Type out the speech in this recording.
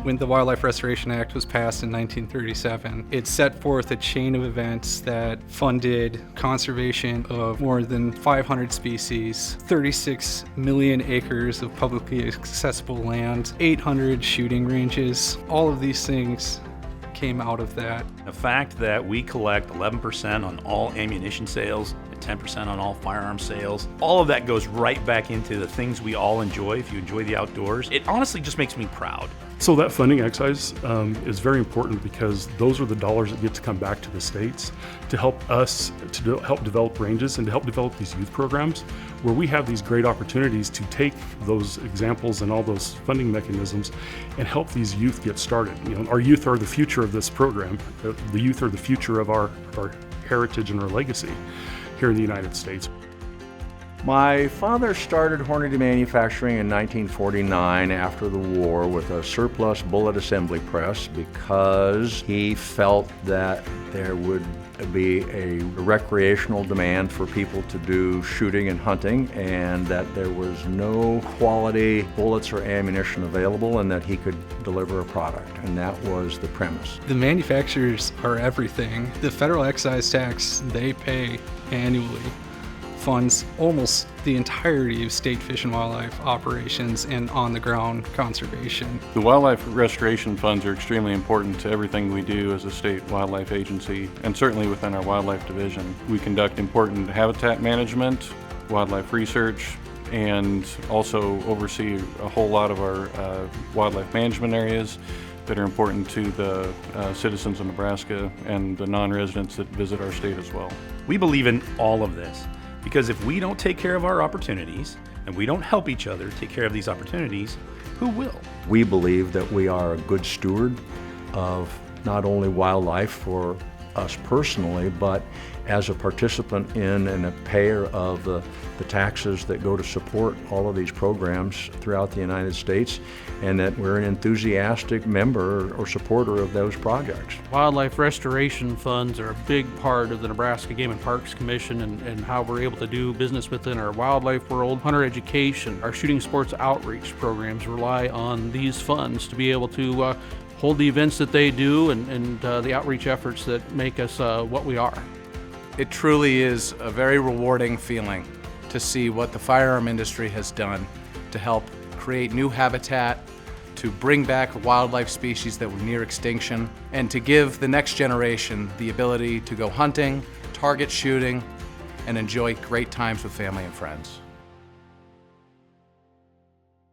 When the Wildlife Restoration Act was passed in 1937, it set forth a chain of events that funded conservation of more than 500 species, 36 million acres of publicly accessible land, 800 shooting ranges. All of these things came out of that. The fact that we collect 11% on all ammunition sales, 10% on all firearm sales. All of that goes right back into the things we all enjoy. If you enjoy the outdoors, it honestly just makes me proud. So that funding exercise is very important because those are the dollars that get to come back to the states to help us, to help develop ranges and to help develop these youth programs where we have these great opportunities to take those examples and all those funding mechanisms and help these youth get started. You know, our youth are the future of this program. The youth are the future of our heritage and our legacy here in the United States. My father started Hornady manufacturing in 1949 after the war with a surplus bullet assembly press because he felt that there would be a recreational demand for people to do shooting and hunting and that there was no quality bullets or ammunition available and that he could deliver a product, and that was the premise. The manufacturers are everything. The federal excise tax they pay annually funds almost the entirety of state fish and wildlife operations and on-the-ground conservation. The wildlife restoration funds are extremely important to everything we do as a state wildlife agency, and certainly within our wildlife division. We conduct important habitat management, wildlife research, and also oversee a whole lot of our wildlife management areas that are important to the citizens of Nebraska and the non-residents that visit our state as well. We believe in all of this. Because if we don't take care of our opportunities and we don't help each other take care of these opportunities, who will? We believe that we are a good steward of not only wildlife for us personally, but as a participant in and a payer of the taxes that go to support all of these programs throughout the United States, and that we're an enthusiastic member or supporter of those projects. Wildlife restoration funds are a big part of the Nebraska Game and Parks Commission and how we're able to do business within our wildlife world. Hunter education, our shooting sports outreach programs rely on these funds to be able to hold the events that they do and the outreach efforts that make us what we are. It truly is a very rewarding feeling to see what the firearm industry has done to help create new habitat, to bring back wildlife species that were near extinction, and to give the next generation the ability to go hunting, target shooting, and enjoy great times with family and friends.